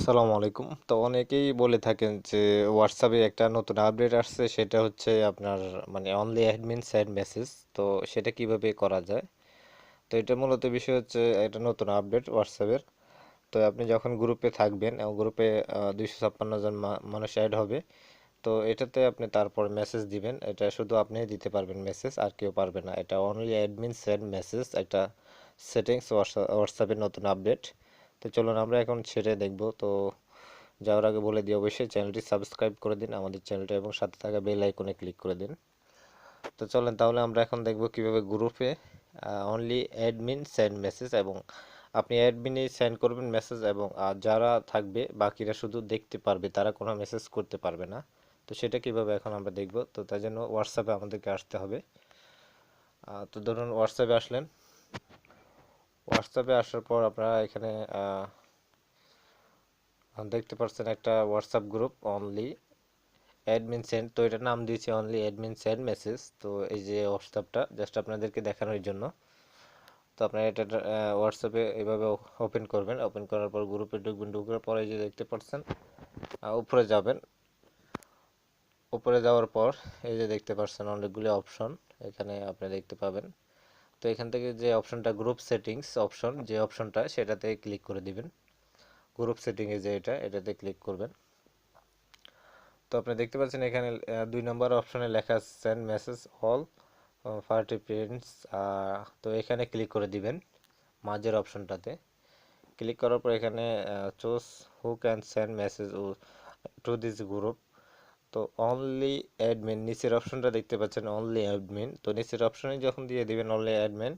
আসসালামু আলাইকুম। তো অনেকেই বলে থাকেন যে হোয়াটসঅ্যাপে একটা নতুন আপডেট আসছে, সেটা হচ্ছে আপনার মানে অনলি অ্যাডমিন সেন্ড মেসেজ। তো সেটা কিভাবে করা যায়? তো এটা মূলত বিষয় হচ্ছে এটা নতুন আপডেট হোয়াটসঅ্যাপের। তো আপনি যখন গ্রুপে থাকবেন, গ্রুপে 256 জন মানুষ অ্যাড হবে। তো এটাতে আপনি তারপর মেসেজ দিবেন। এটা শুধু আপনিই দিতে পারবেন মেসেজ, আর কেউ পারবে না। এটা অনলি অ্যাডমিন সেন্ড মেসেজ, একটা সেটিংস হোয়াটসঅ্যাপের নতুন আপডেট। তো চলুন আমরা এখন ছেড়ে দেখব। তো যাওয়ার আগে বলে দিই, অবশ্যই চ্যানেলটি সাবস্ক্রাইব করে দিন আমাদের চ্যানেলটা, এবং সাথে থাকা বেল আইকনে ক্লিক করে দিন। তো চলেন তাহলে আমরা এখন দেখব কিভাবে গ্রুপে অনলি অ্যাডমিন সেন্ড মেসেজ, এবং আপনি অ্যাডমিনই সেন্ড করবেন মেসেজ, এবং যারা থাকবে বাকিরা শুধু দেখতে পারবে, তারা কোনো মেসেজ করতে পারবে না। তো সেটা কিভাবে এখন আমরা দেখব। তো তার জন্য হোয়াটসঅ্যাপে আমাদেরকে আসতে হবে। তো ধরুন হোয়াটসঅ্যাপে আসলেন। হোয়াটসঅ্যাপে আসার পর আপনারা এখানে দেখতে পাচ্ছেন একটা WhatsApp group only admin send. তো এটার নাম দিয়েছি অনলি অ্যাডমিন সেন্ড মেসেজ। তো এই যে হোয়াটসঅ্যাপটা জাস্ট আপনাদেরকে দেখানোর জন্য। তো আপনারা এটা হোয়াটসঅ্যাপে এভাবে ওপেন করবেন। ওপেন করার পর গ্রুপে ঢুকবেন। ঢুকার পরে এই যে দেখতে পাচ্ছেন উপরে যাবেন। উপরে যাওয়ার পর এই যে দেখতে পাচ্ছেন অনেকগুলি অপশন এখানে আপনি দেখতে পাবেন। তো এখান থেকে যে অপশনটা গ্রুপ সেটিংস অপশন, যে অপশনটা সেটাতে ক্লিক করে দিবেন। গ্রুপ সেটিংয়ে যে এটাতে ক্লিক করবেন। তো আপনি দেখতে পাচ্ছেন এখানে 2 নম্বর অপশনে লেখা সেন্ড মেসেজ অল পার্টিসিপেন্টস। তো এখানে ক্লিক করে দিবেন মাঝের অপশনটাতে। ক্লিক করার পর এখানে choose who can send message to this group. তো অনলি অ্যাডমিন নিচের অপশনটা দেখতে পাচ্ছেন অনলি অ্যাডমিন। তো নিচের অপশনে যখন দিয়ে দিবেন অনলি অ্যাডমিন,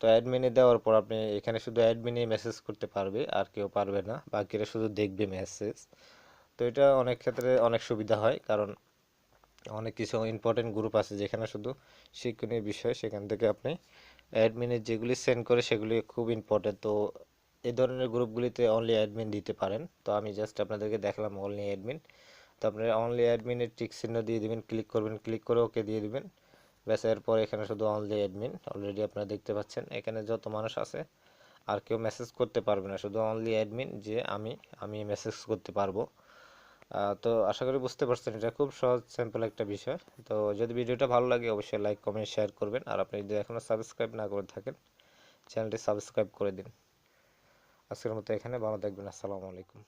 তো অ্যাডমিনে দেওয়ার পর আপনি এখানে শুধু অ্যাডমিনই মেসেজ করতে পারবে, আর কেউ পারবে না, বাকিরা শুধু দেখবে মেসেজ। তো এটা অনেক ক্ষেত্রে অনেক সুবিধা হয়, কারণ অনেক কিছু ইম্পর্টেন্ট গ্রুপ আছে যেখানে শুধু শিক্ষণীয় বিষয়, সেখান থেকে আপনি অ্যাডমিনের যেগুলি সেন্ড করে সেগুলি খুব ইম্পর্টেন্ট। তো এই ধরনের গ্রুপগুলিতে অনলি অ্যাডমিন দিতে পারেন। তো আমি জাস্ট আপনাদেরকে দেখালাম অনলি অ্যাডমিন। তো আপনারা অনলি অ্যাডমিনের টিক চিহ্ন দিয়ে দিবেন, ক্লিক করবেন, ক্লিক করে ওকে দিয়ে দিবেন। ব্যাস, এরপর এখানে শুধু অনলি অ্যাডমিন। অলরেডি আপনারা দেখতে পাচ্ছেন এখানে যত মানুষ আছে আর কেউ মেসেজ করতে পারবে না, শুধু অনলি অ্যাডমিন, যে আমি মেসেজ করতে পারবো। তো আশা করি বুঝতে পারছেন, এটা খুব সহজ সিম্পল একটা বিষয়। তো যদি ভিডিওটা ভালো লাগে অবশ্যই লাইক কমেন্ট শেয়ার করবেন, আর আপনি যদি এখনও সাবস্ক্রাইব না করে থাকেন চ্যানেলটি সাবস্ক্রাইব করে দিন। আজকের মতো এখানে, ভালো থাকবেন। আসসালামু আলাইকুম।